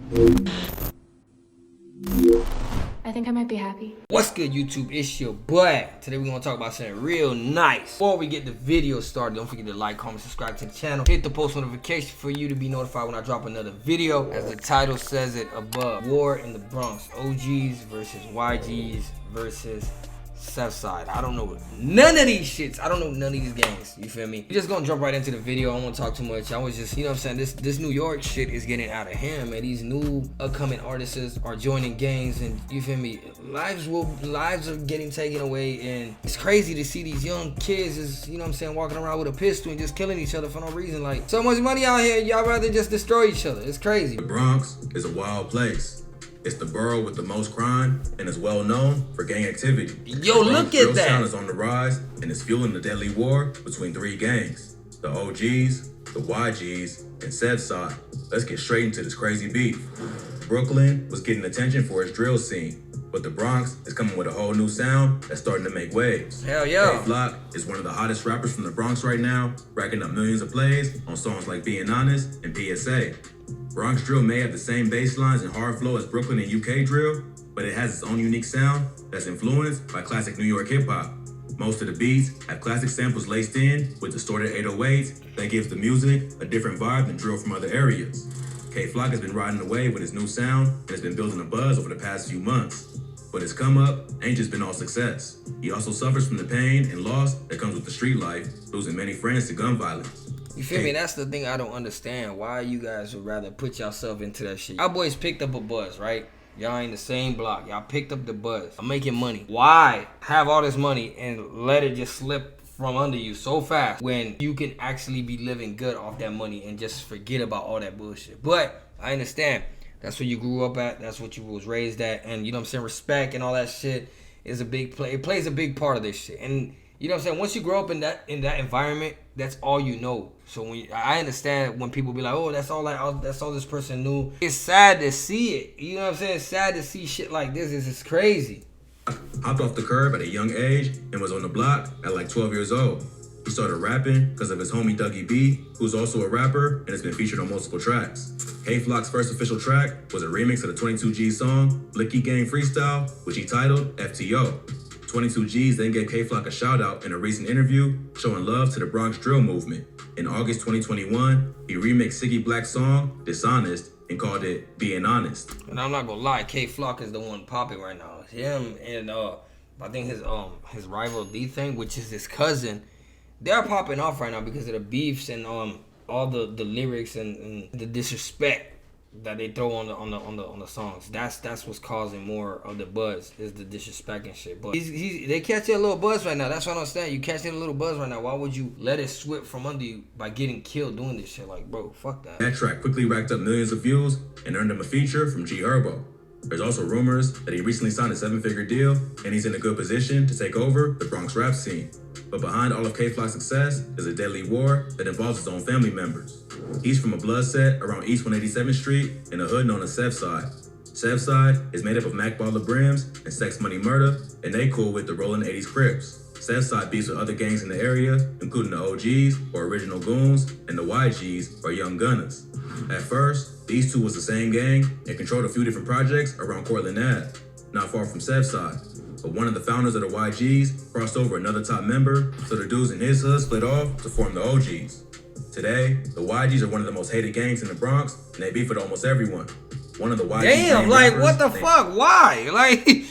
I think I might be happy. What's good, YouTube? It's your boy. Today we're gonna talk about something real nice. Before we get the video started, don't forget to like, comment, subscribe to the channel. Hit the post notification for you to be notified when I drop another video. As the title says it above, War in the Bronx. OGs versus YGs versus SevSide. I don't know none of these shits. I don't know none of these gangs. You feel me? We're just gonna jump right into the video. I don't want to talk too much. I was just, you know what I'm saying? This New York shit is getting out of hand, man. These new upcoming artists are joining gangs, and you feel me? Lives are getting taken away, and it's crazy to see these young kids is, you know what I'm saying, walking around with a pistol and just killing each other for no reason. Like, so much money out here, y'all rather just destroy each other. It's crazy. The Bronx is a wild place. It's the borough with the most crime and is well known for gang activity. Yo, look at that. Sound is on the rise and is fueling the deadly war between three gangs: the OGs, the YGs, and SevSide. Let's get straight into this crazy beef. Brooklyn was getting attention for its drill scene, but the Bronx is coming with a whole new sound that's starting to make waves. Hell yeah. K-Flock is one of the hottest rappers from the Bronx right now, racking up millions of plays on songs like Being Honest and PSA. Bronx drill may have the same bass lines and hard flow as Brooklyn and UK drill, but it has its own unique sound that's influenced by classic New York hip-hop. Most of the beats have classic samples laced in with distorted 808s that gives the music a different vibe than drill from other areas. K-Flock has been riding the wave with his new sound and has been building a buzz over the past few months. But his come up ain't just been all success. He also suffers from the pain and loss that comes with the street life, losing many friends to gun violence. You feel me? That's the thing I don't understand. Why you guys would rather put yourself into that shit. Y'all boys picked up a buzz, right? Y'all in the same block. Y'all picked up the buzz. I'm making money. Why have all this money and let it just slip from under you so fast when you can actually be living good off that money and just forget about all that bullshit? But I understand. That's what you grew up at. That's what you was raised at. And you know what I'm saying? Respect and all that shit is a big play. It plays a big part of this shit. And you know what I'm saying? Once you grow up in that environment, that's all you know. So when I understand when people be like, "Oh, that's all this person knew." It's sad to see it. You know what I'm saying? It's sad to see shit like this. It's crazy. Hopped off the curb at a young age and was on the block at like 12 years old. He started rapping because of his homie Dougie B, who's also a rapper and has been featured on multiple tracks. K-Flock's first official track was a remix of the 22G song Blicky Gang Freestyle, which he titled FTO. 22Gs then gave K-Flock a shout out in a recent interview showing love to the Bronx drill movement. In August 2021, he remixed Siggy Black's song Dishonest and called it Being Honest. And I'm not gonna lie, K-Flock is the one popping right now. It's him and I think his rival Dthang, which is his cousin, they're popping off right now because of the beefs and all the lyrics and the disrespect that they throw on the songs. That's what's causing more of the buzz, is the disrespect and shit. But they catching a little buzz right now. That's what I don't understand. You catching a little buzz right now. Why would you let it slip from under you by getting killed doing this shit? Like, bro, fuck that. That track quickly racked up millions of views and earned him a feature from G Herbo. There's also rumors that he recently signed a 7-figure deal and he's in a good position to take over the Bronx rap scene. But behind all of K-Flock's success is a deadly war that involves his own family members. He's from a blood set around East 187th Street in a hood known as SevSide. SevSide is made up of Mac Baller Brims and Sex Money Murder, and they cool with the rolling 80s Crips. SevSide beefs with other gangs in the area, including the OGs, or Original Goons, and the YGs, or Young Gunners. At first, these two was the same gang and controlled a few different projects around Cortland Ave, not far from SevSide. But one of the founders of the YGs crossed over another top member, so the dudes in his hood split off to form the OGs. Today, the YGs are one of the most hated gangs in the Bronx, and they beef with almost everyone. One of the YGs. Damn, like, what the fuck? Why? Like,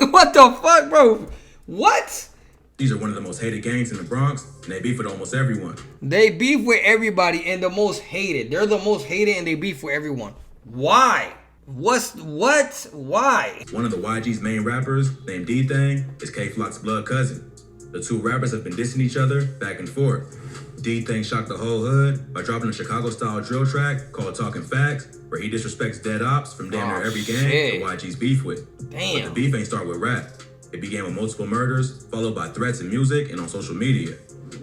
what the fuck, bro? What? These are one of the most hated gangs in the Bronx, and they beef with almost everyone. They beef with everybody and the most hated. They're the most hated and they beef with everyone. Why? Why? One of the YG's main rappers, named Dthang, is K-Flock's blood cousin. The two rappers have been dissing each other back and forth. Dthang shocked the whole hood by dropping a Chicago-style drill track called Talking Facts, where he disrespects dead ops from damn near every gang the YG's beef with. Damn. But the beef ain't start with rap. It began with multiple murders, followed by threats in music and on social media.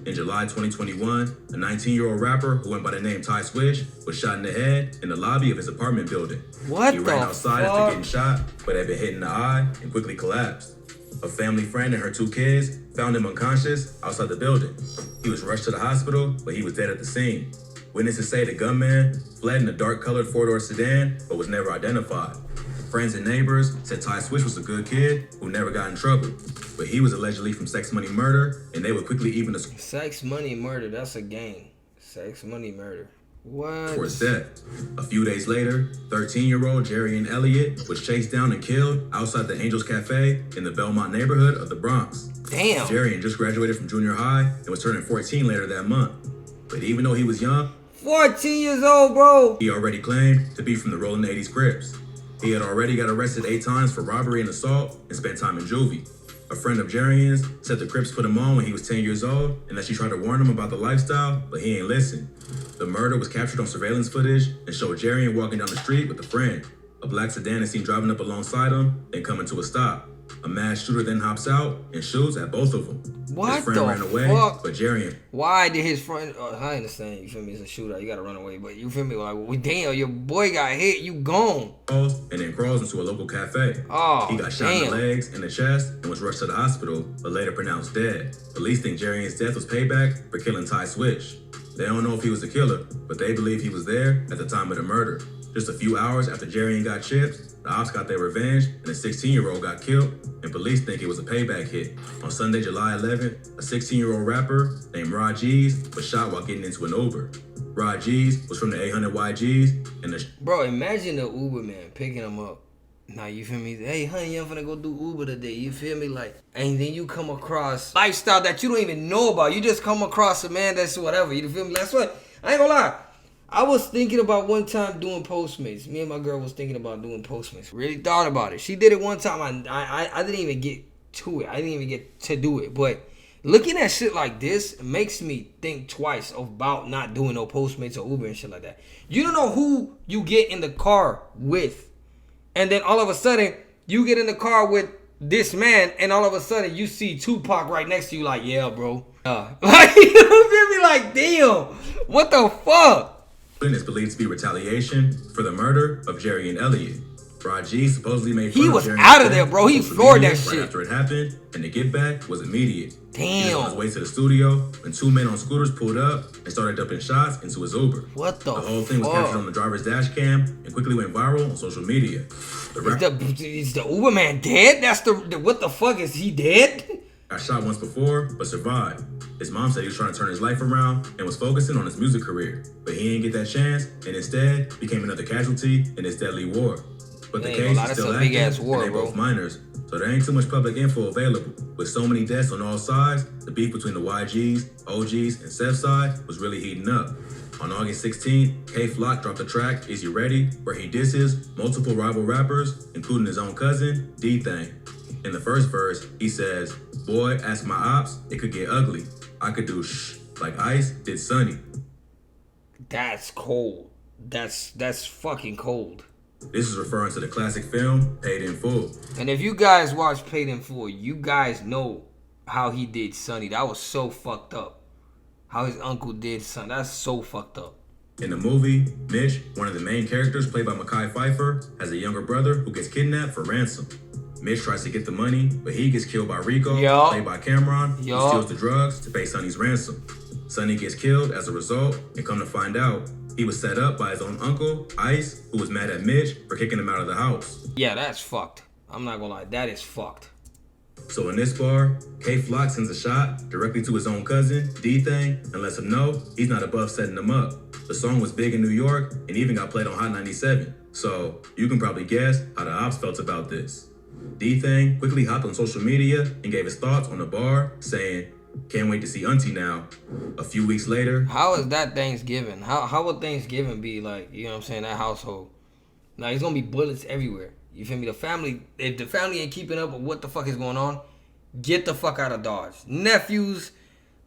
In July 2021, a 19-year-old rapper who went by the name Ty Swish was shot in the head in the lobby of his apartment building. He ran outside after getting shot, but had been hit in the eye and quickly collapsed. A family friend and her 2 kids found him unconscious outside the building. He was rushed to the hospital, but he was dead at the scene. Witnesses say the gunman fled in a dark-colored four-door sedan, but was never identified. Friends and neighbors said Ty Switch was a good kid who never got in trouble, but he was allegedly from sex, money, murder, and they would quickly even the Sex, money, murder. That's a gang. Sex, money, murder. What? for his death. A few days later, 13-year-old Jerrion Elliott was chased down and killed outside the Angels Cafe in the Belmont neighborhood of the Bronx. Damn. Jerrion just graduated from junior high and was turning 14 later that month. But even though he was young, 14 years old, bro. he already claimed to be from the Rolling 80s Crips. He had already got arrested 8 times for robbery and assault and spent time in juvie. A friend of Jerrion's said the Crips put him on when he was 10 years old and that she tried to warn him about the lifestyle, but he ain't listen. The murder was captured on surveillance footage and showed Jerrion walking down the street with a friend. A black sedan is seen driving up alongside him, then coming to a stop. A masked shooter then hops out and shoots at both of them. What His friend the ran away, fuck? but Jerrion Why did his friend? I understand. You feel me? It's a shootout. You gotta run away. But you feel me? Like, well, damn, your boy got hit. You gone. falls and then crawls into a local cafe. Oh, He got shot in the damn. legs and the chest and was rushed to the hospital, but later pronounced dead. Police think Jerrion's death was payback for killing Ty Switch. They don't know if he was the killer, but they believe he was there at the time of the murder. Just a few hours after Jerrion got chipped, the ops got their revenge and a 16-year-old got killed, and police think it was a payback hit. On Sunday, July 11th, a 16-year-old rapper named Rod G's was shot while getting into an Uber. Rod G's was from the 800 YGs, and the Bro, imagine the Uber man picking him up. Now, you feel me? Hey, honey, I'm finna go do Uber today. You feel me? Like, and then you come across lifestyle that you don't even know about. You just come across a man that's whatever. You feel me? That's what, I ain't gonna lie. I was thinking about one time doing Postmates. Me and my girl was thinking about doing Postmates. Really thought about it. She did it one time. I didn't even get to it. I didn't even get to do it. But looking at shit like this makes me think twice about not doing no Postmates or Uber and shit like that. You don't know who you get in the car with. And then all of a sudden, you get in the car with this man, and all of a sudden, you see Tupac right next to you like, yeah, bro. Like, you feel me? Like, damn. What the fuck? is believed to be retaliation for the murder of Jerrion Elliott. Rod G supposedly made fun He of was Jerrion's out of there, death bro. He on social floored media that shit. right after it happened, and the get back was immediate. He was on his Damn. way to the studio when 2 men on scooters pulled up and started dumping shots into his Uber. What the The whole thing was fuck? captured on the driver's dash cam and quickly went viral on social media. The rapper Is the Uber man dead? That's the what the fuck? Is he dead? got shot once before, but survived. His mom said he was trying to turn his life around and was focusing on his music career, but he didn't get that chance and instead became another casualty in this deadly war. But the Ain't case gonna lie, is that's still a big active, ass war, and they bro. both minors, so there ain't too much public info available. With so many deaths on all sides, the beef between the YGs, OGs, and SevSide was really heating up. On August 16th, K-Flock dropped the track Is You Ready?, where he disses multiple rival rappers, including his own cousin, Dthang. In the first verse, he says, "Boy, ask my ops, it could get ugly. I could do shh, like Ice did Sunny." That's cold. That's fucking cold. This is referring to the classic film, Paid in Full. And if you guys watch Paid in Full, you guys know how he did Sonny. That was so fucked up. How his uncle did Sonny. That's so fucked up. In the movie, Mitch, one of the main characters played by Mekhi Phifer, has a younger brother who gets kidnapped for ransom. Mitch tries to get the money, but he gets killed by Rico, Yup. played by Cameron, who Yup. steals the drugs to pay Sonny's ransom. Sonny gets killed as a result, and come to find out, he was set up by his own uncle, Ice, who was mad at Mitch for kicking him out of the house. Yeah, that's fucked. I'm not gonna lie. That is fucked. So in this bar, K-Flock sends a shot directly to his own cousin, Dthang, and lets him know he's not above setting him up. The song was big in New York and even got played on Hot 97. So you can probably guess how the ops felt about this. Dthang quickly hopped on social media and gave his thoughts on the bar, saying, "Can't wait to see Auntie now." A few weeks later, How is that Thanksgiving? How would Thanksgiving be like? You know what I'm saying? That household. Now there's gonna be bullets everywhere. You feel me? The family, if the family ain't keeping up with what the fuck is going on, get the fuck out of Dodge. Nephews,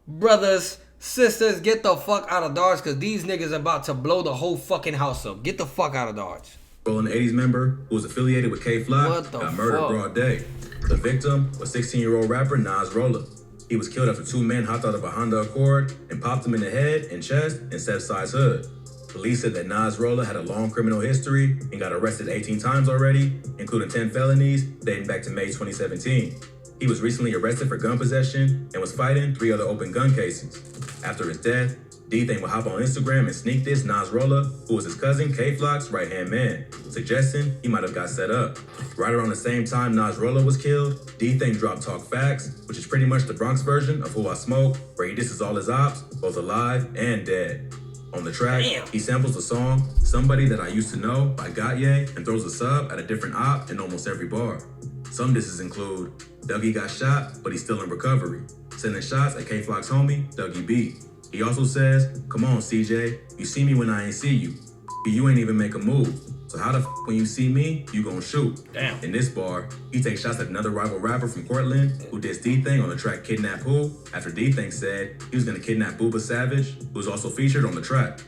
brothers, sisters, get the fuck out of Dodge, because these niggas about to blow the whole fucking house up. Get the fuck out of Dodge. Rolling 80s member who was affiliated with K-Flock What the got murdered fuck? broad day. The victim was 16-year-old rapper Nas Rolla. He was killed after 2 men hopped out of a Honda Accord and popped him in the head and chest in SevSide's hood. Police said that Nas Rolla had a long criminal history and got arrested 18 times already, including 10 felonies dating back to May 2017. He was recently arrested for gun possession and was fighting 3 other open gun cases. After his death, Dthang would hop on Instagram and sneak this Nas Rolla, who was his cousin K-Flock's right-hand man, suggesting he might have got set up. Right around the same time Nas Rolla was killed, Dthang dropped Talk Facts, which is pretty much the Bronx version of Who I Smoke, where he disses all his ops, both alive and dead. On the track, he samples the song Somebody That I Used to Know by Gautier and throws a sub at a different op in almost every bar. Some disses include Dougie got shot, but he's still in recovery, sending shots at K-Flock's homie, Dougie B. He also says, come on, CJ, you see me when I ain't see you. You ain't even make a move. So how the f when you see me, you gon' shoot? Damn. In this bar, he takes shots at another rival rapper from Cortland who dissed Dthang on the track Kidnap Who, after Dthang said he was gonna kidnap Booba Savage, who was also featured on the track.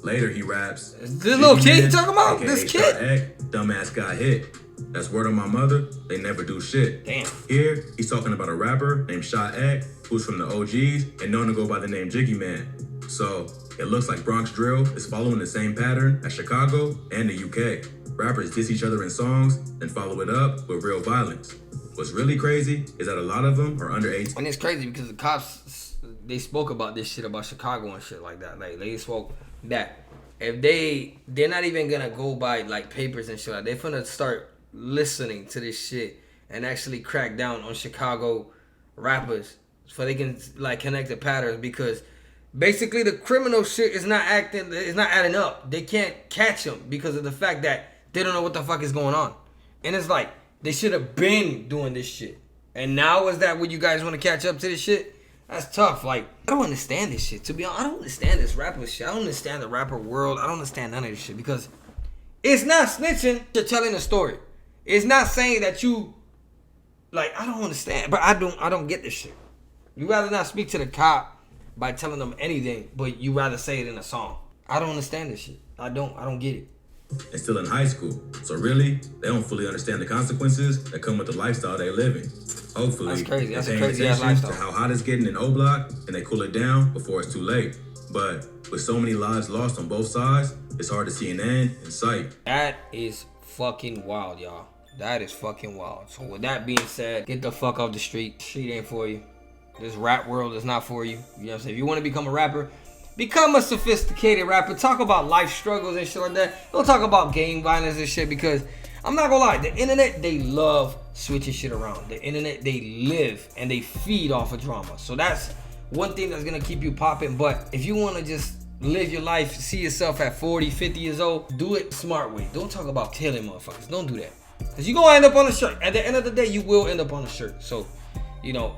Later, he raps, this little kid you talking about? AKA This kid? Ek, dumbass got hit. That's word on my mother, they never do shit. Damn. Here, he's talking about a rapper named Shot Ek, who's from the OGs and known to go by the name Jiggy Man. So, it looks like Bronx drill is following the same pattern as Chicago and the UK. Rappers diss each other in songs, then follow it up with real violence. What's really crazy is that a lot of them are under 18. And it's crazy because the cops, they spoke about this shit about Chicago and shit like that. Like, they spoke that if they're not even gonna go by like papers and shit like that. They're gonna start listening to this shit and actually crack down on Chicago rappers so they can like connect the patterns, because basically the criminal shit is not adding up. They can't catch them because of the fact that they don't know what the fuck is going on. And it's like they should have been doing this shit. And now is that when you guys want to catch up to this shit? That's tough. Like, I don't understand this shit. To be honest, I don't understand this rapper shit. I don't understand the rapper world. I don't understand none of this shit, because it's not snitching. You're telling a story. It's not saying that you, like, I don't understand. But I don't get this shit. You rather not speak to the cop by telling them anything, but you rather say it in a song. I don't understand this shit. I don't get it. And still in high school. So really, they don't fully understand the consequences that come with the lifestyle they're living. Hopefully, that's crazy. That's a they're paying crazy ass attention lifestyle. to how hot it's getting in O-Block, and they cool it down before it's too late. But with so many lives lost on both sides, it's hard to see an end in sight. That is fucking wild, y'all. That is fucking wild. So with that being said, get the fuck off the street. Street ain't for you. This rap world is not for you. You know what I'm saying? If you want to become a rapper, become a sophisticated rapper. Talk about life struggles and shit like that. Don't talk about gang violence and shit, because I'm not gonna lie, the internet, they love switching shit around. The internet, they live and they feed off of drama. So that's one thing that's gonna keep you popping. But if you wanna just live your life, see yourself at 40, 50 years old, do it the smart way. Don't talk about killing motherfuckers. Don't do that. Because you're gonna end up on a shirt. At the end of the day, you will end up on a shirt. So, you know,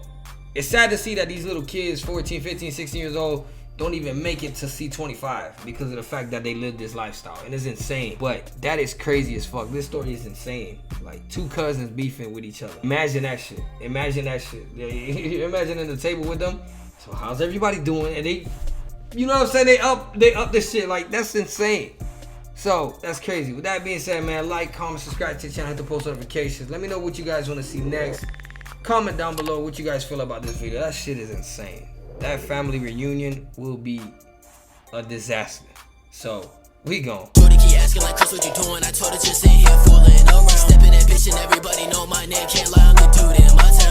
it's sad to see that these little kids, 14, 15, 16 years old, don't even make it to C25 because of the fact that they live this lifestyle. And it's insane. But that is crazy as fuck. This story is insane. Like, two cousins beefing with each other. Imagine that shit. Imagine that shit. Imagine in the table with them. So how's everybody doing? And they, you know what I'm saying? They up this shit. Like, that's insane. So that's crazy. With that being said, man, like, comment, subscribe to the channel, hit the post notifications. Let me know what you guys want to see next. Comment down below what you guys feel about this video. That shit is insane. That family reunion will be a disaster. So, we gone. Shorty keep asking like, Chris, what you doing? I told her just sit here fooling around. Stepping that bitch and everybody know my name. Can't lie, I'm the dude in my town.